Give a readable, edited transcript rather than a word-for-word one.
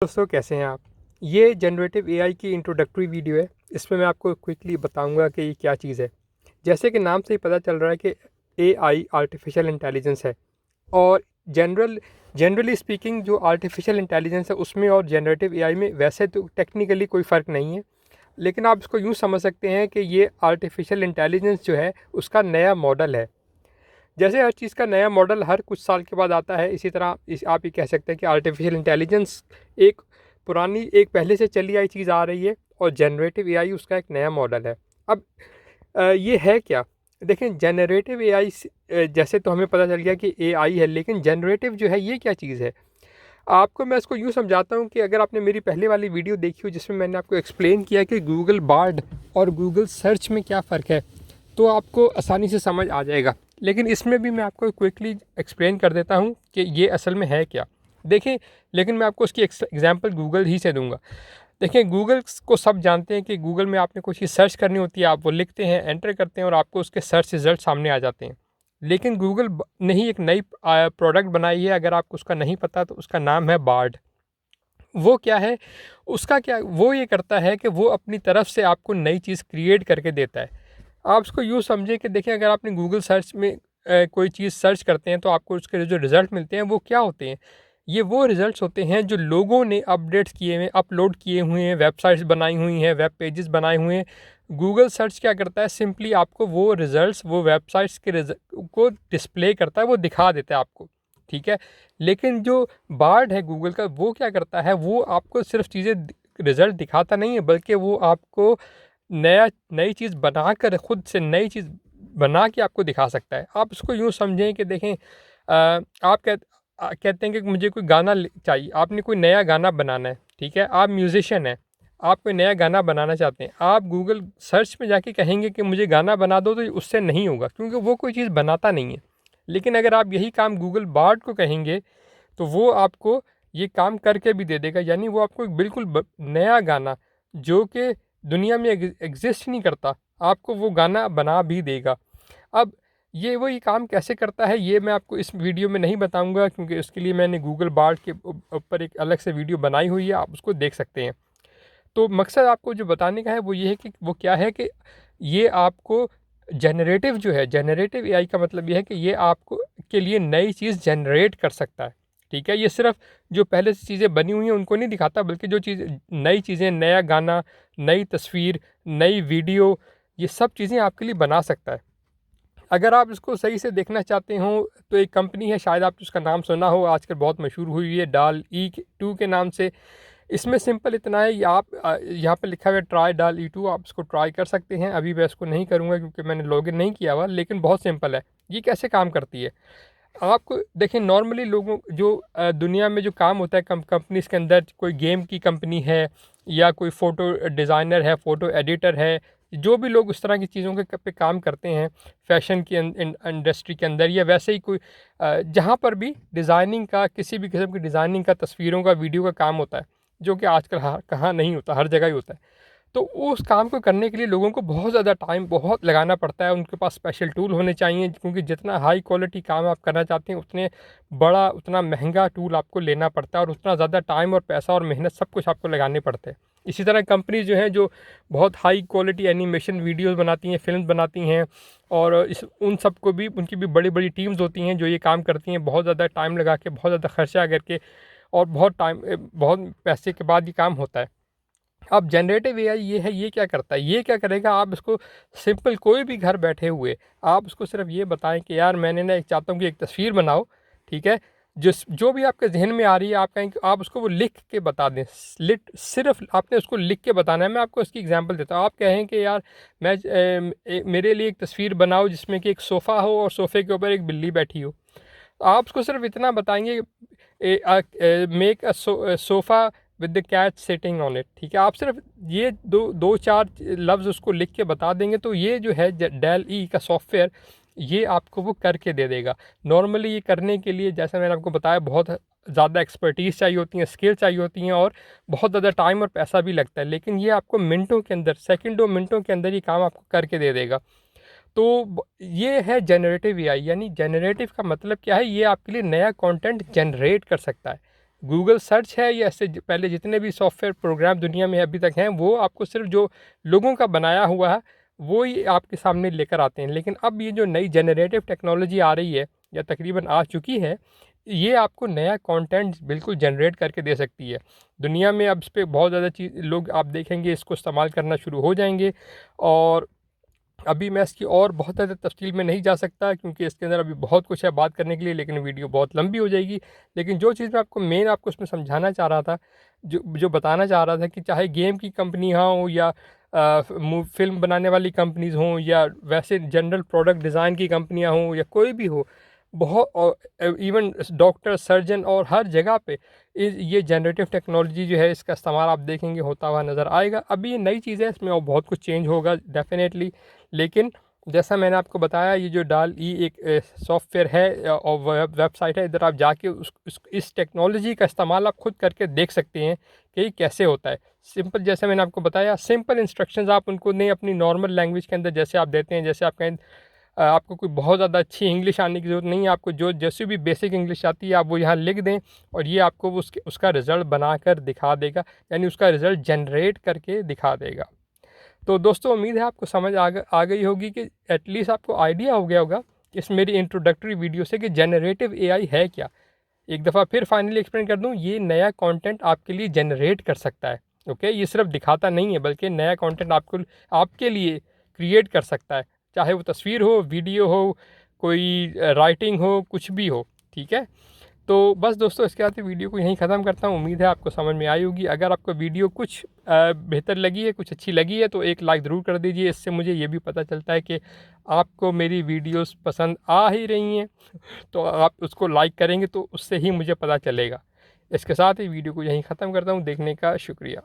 दोस्तों कैसे हैं आप। ये जनरेटिव एआई की इंट्रोडक्टरी वीडियो है। इसमें मैं आपको क्विकली बताऊंगा कि ये क्या चीज़ है। जैसे कि नाम से ही पता चल रहा है कि एआई आर्टिफिशियल इंटेलिजेंस है। और जनरली स्पीकिंग जो आर्टिफिशियल इंटेलिजेंस है उसमें और जनरेटिव एआई में वैसे तो टेक्निकली कोई फ़र्क नहीं है, लेकिन आप इसको यूँ समझ सकते हैं कि ये आर्टिफिशियल इंटेलिजेंस जो है उसका नया मॉडल है। जैसे हर चीज़ का नया मॉडल हर कुछ साल के बाद आता है, इसी तरह आप ये कह सकते हैं कि आर्टिफिशियल इंटेलिजेंस एक एक पहले से चली आई चीज़ आ रही है और जनरेटिव एआई उसका एक नया मॉडल है। अब ये है क्या? देखें, जनरेटिव एआई जैसे तो हमें पता चल गया कि एआई है, लेकिन जनरेटिव जो है ये क्या चीज़ है? आपको मैं इसको यूँ समझाता हूँ कि अगर आपने मेरी पहले वाली वीडियो देखी हो जिसमें मैंने आपको एक्सप्लेन किया कि गूगल बार्ड और गूगल सर्च में क्या फ़र्क है, तो आपको आसानी से समझ आ जाएगा। लेकिन इसमें भी मैं आपको क्विकली एक्सप्लेन कर देता हूँ कि ये असल में है क्या। देखें, लेकिन मैं आपको उसकी एग्जांपल गूगल ही से दूंगा। देखें, गूगल को सब जानते हैं कि गूगल में आपने कोई चीज़ सर्च करनी होती है, आप वो लिखते हैं, एंटर करते हैं और आपको उसके सर्च रिजल्ट सामने आ जाते हैं। लेकिन गूगल ने ही एक नई प्रोडक्ट बनाई है, अगर आपको उसका नहीं पता तो उसका नाम है बार्ड। वो क्या है? उसका क्या वो ये करता है कि वो अपनी तरफ से आपको नई चीज़ क्रिएट करके देता है। आप इसको यूँ समझें कि देखें, अगर आपने गूगल सर्च में कोई चीज़ सर्च करते हैं तो आपको उसके जो रिज़ल्ट मिलते हैं वो क्या होते हैं? ये वो रिज़ल्ट्स होते हैं जो लोगों ने अपडेट्स किए हुए, अपलोड किए हुए हैं, वेबसाइट्स बनाई हुई हैं, वेब पेजेस बनाए हुए हैं। गूगल सर्च क्या करता है? सिंपली आपको वो रिज़ल्ट्स, वो वेबसाइट्स के को डिस्प्ले करता है, वो दिखा देता है आपको, ठीक है। लेकिन जो बार्ड है गूगल का, वो क्या करता है? वो आपको सिर्फ चीज़ें रिज़ल्ट दिखाता नहीं है, बल्कि वो आपको नई चीज़ बनाकर, खुद से नई चीज़ बना के आपको दिखा सकता है। आप इसको यूँ समझें कि देखें, आप कहते हैं कि मुझे कोई गाना चाहिए, आपने कोई नया गाना बनाना है, ठीक है, आप म्यूज़िशियन हैं, आप कोई नया गाना बनाना चाहते हैं, आप गूगल सर्च में जाके कहेंगे कि मुझे गाना बना दो, तो उससे नहीं होगा, क्योंकि वो कोई चीज़ बनाता नहीं है। लेकिन अगर आप यही काम गूगल बार्ड को कहेंगे तो वो आपको ये काम करके भी दे देगा। यानी वो आपको एक बिल्कुल नया गाना, जो कि दुनिया में एग्जिस्ट नहीं करता, आपको वो गाना बना भी देगा। अब ये वो ये काम कैसे करता है ये मैं आपको इस वीडियो में नहीं बताऊंगा, क्योंकि उसके लिए मैंने गूगल बार्ड के ऊपर एक अलग से वीडियो बनाई हुई है, आप उसको देख सकते हैं। तो मकसद आपको जो बताने का है वो ये है कि वो क्या है कि ये आपको जनरेटिव जो है, जनरेटिव एआई का मतलब ये है कि ये आपको के लिए नई चीज़ जनरेट कर सकता है, ठीक है। ये सिर्फ जो पहले से चीज़ें बनी हुई हैं उनको नहीं दिखाता, बल्कि जो चीज़ नई चीज़ें, नया गाना, नई तस्वीर, नई वीडियो, ये सब चीज़ें आपके लिए बना सकता है। अगर आप इसको सही से देखना चाहते हो तो एक कंपनी है, शायद आपने उसका नाम सुना हो, आजकल बहुत मशहूर हुई है, DALL-E 2 के नाम से। इसमें सिंपल इतना है, ये आप यहाँ पे लिखा हुआ है ट्राई DALL-E 2, आप इसको ट्राई कर सकते हैं। अभी मैं इसको नहीं करूँगा क्योंकि मैंने लॉगिन नहीं किया हुआ, लेकिन बहुत सिंपल है। ये कैसे काम करती है आपको देखें, नॉर्मली लोगों जो दुनिया में जो काम होता है कंपनीज के अंदर, कोई गेम की कंपनी है या कोई फ़ोटो डिज़ाइनर है, फ़ोटो एडिटर है, जो भी लोग उस तरह की चीज़ों के पे काम करते हैं, फैशन की इंडस्ट्री के अंदर, या वैसे ही कोई जहाँ पर भी डिज़ाइनिंग का, किसी भी किस्म की डिज़ाइनिंग का, तस्वीरों का, वीडियो का काम होता है, जो कि आजकल कहाँ नहीं होता, हर जगह ही होता है। तो उस काम को करने के लिए लोगों को बहुत ज़्यादा टाइम बहुत लगाना पड़ता है, उनके पास स्पेशल टूल होने चाहिए, क्योंकि जितना हाई क्वालिटी काम आप करना चाहते हैं उतना महंगा टूल आपको लेना पड़ता है, और उतना ज़्यादा टाइम और पैसा और मेहनत सब कुछ आपको लगाने पड़ते हैं। इसी तरह कंपनीज जो हैं, जो बहुत हाई क्वालिटी एनिमेशन वीडियोज़ बनाती हैं, फिल्म बनाती हैं, और उन सब को भी, उनकी भी बड़ी बड़ी टीम्स होती हैं जो ये काम करती हैं, बहुत ज़्यादा टाइम लगा के, बहुत ज़्यादा खर्चा करके, और बहुत पैसे के बाद ये काम होता है। अब जनरेटिव एआई ये है, ये क्या करता है? ये क्या करेगा, आप इसको सिंपल, कोई भी घर बैठे हुए आप उसको सिर्फ ये बताएं कि यार मैंने ना एक चाहता हूँ कि एक तस्वीर बनाओ, ठीक है, जो भी आपके जहन में आ रही है, आप कहें कि आप उसको वो लिख के बता दें। सिर्फ आपने उसको लिख के बताना है। मैं आपको इसकी एग्जांपल देता हूँ। आप कहें कि यार मेरे लिए एक तस्वीर बनाओ जिसमें कि एक सोफ़ा हो और सोफ़े के ऊपर एक बिल्ली बैठी हो। आप उसको सिर्फ इतना बताएंगे, make a sofa with the cat sitting on it, ठीक है। आप सिर्फ ये दो चार लफ्ज़ उसको लिख के बता देंगे, तो ये जो है DALL-E का सॉफ्टवेयर, ये आपको वो करके दे देगा। नॉर्मली ये करने के लिए, जैसा मैंने आपको बताया, बहुत ज़्यादा एक्सपर्टीज़ चाहिए होती हैं, स्किल चाहिए होती हैं, और बहुत ज़्यादा टाइम और पैसा भी लगता है। लेकिन ये आपको मिनटों के अंदर, सेकंडों मिनटों के अंदर ये काम आपको करके दे देगा। तो ये है जनरेटिव एआई। यानी जनरेटिव का मतलब क्या है? ये आपके लिए नया कंटेंट जनरेट कर सकता है। गूगल सर्च है या इससे पहले जितने भी सॉफ्टवेयर प्रोग्राम दुनिया में अभी तक हैं, वो आपको सिर्फ जो लोगों का बनाया हुआ है वो ही आपके सामने लेकर आते हैं। लेकिन अब ये जो नई जनरेटिव टेक्नोलॉजी आ रही है या तकरीबन आ चुकी है, ये आपको नया कंटेंट बिल्कुल जनरेट करके दे सकती है। दुनिया में अब इस पे बहुत ज़्यादा चीज़ लोग आप देखेंगे इसको इस्तेमाल करना शुरू हो जाएंगे। और अभी मैं इसकी और बहुत ज़्यादा तफ़सील में नहीं जा सकता क्योंकि इसके अंदर अभी बहुत कुछ है बात करने के लिए, लेकिन वीडियो बहुत लंबी हो जाएगी। लेकिन जो चीज़ मैं आपको उसमें समझाना चाह रहा था, जो बताना चाह रहा था कि चाहे गेम की कंपनियाँ हों या फ़िल्म बनाने वाली कंपनीज़ हों या वैसे जनरल प्रोडक्ट डिज़ाइन की कंपनियाँ हों या कोई भी हो, बहुत इवन डॉक्टर, सर्जन और हर जगह पे ये जनरेटिव टेक्नोलॉजी जो है इसका इस्तेमाल आप देखेंगे होता हुआ नज़र आएगा। अभी ये नई चीज़ है, इसमें और बहुत कुछ चेंज होगा डेफिनेटली। लेकिन जैसा मैंने आपको बताया, ये जो डाल ई एक सॉफ्टवेयर है और वेबसाइट है, इधर आप जाके इस टेक्नोलॉजी का इस्तेमाल आप खुद करके देख सकते हैं कि ये कैसे होता है। सिंपल, जैसे मैंने आपको बताया, सिंपल इंस्ट्रक्शंस आप उनको नहीं अपनी नॉर्मल लैंग्वेज के अंदर जैसे आप देते हैं, जैसे आप कहें आपको कोई बहुत ज़्यादा अच्छी इंग्लिश आने की ज़रूरत नहीं है, आपको जो जैसी भी बेसिक इंग्लिश आती है आप वो यहाँ लिख दें और ये आपको उसका रिज़ल्ट बना कर दिखा देगा, यानी उसका रिज़ल्ट जनरेट करके दिखा देगा। तो दोस्तों, उम्मीद है आपको समझ आ गई होगी कि एटलीस्ट आपको आइडिया हो गया होगा इस मेरी इंट्रोडक्टरी वीडियो से कि जनरेटिव एआई है क्या। एक दफ़ा फिर फाइनली एक्सप्लेन कर दूँ, ये नया कंटेंट आपके लिए जनरेट कर सकता है। ओके, ये सिर्फ दिखाता नहीं है बल्कि नया कंटेंट आपके लिए क्रिएट कर सकता है, चाहे वो तस्वीर हो, वीडियो हो, कोई राइटिंग हो, कुछ भी हो। ठीक है, तो बस दोस्तों, इसके साथ वीडियो को यहीं ख़त्म करता हूँ। उम्मीद है आपको समझ में आई होगी। अगर आपको वीडियो कुछ बेहतर लगी है, कुछ अच्छी लगी है, तो एक लाइक ज़रूर कर दीजिए। इससे मुझे ये भी पता चलता है कि आपको मेरी वीडियोस पसंद आ ही रही हैं। तो आप उसको लाइक करेंगे तो उससे ही मुझे पता चलेगा। इसके साथ ही वीडियो को यहीं ख़त्म करता हूँ। देखने का शुक्रिया।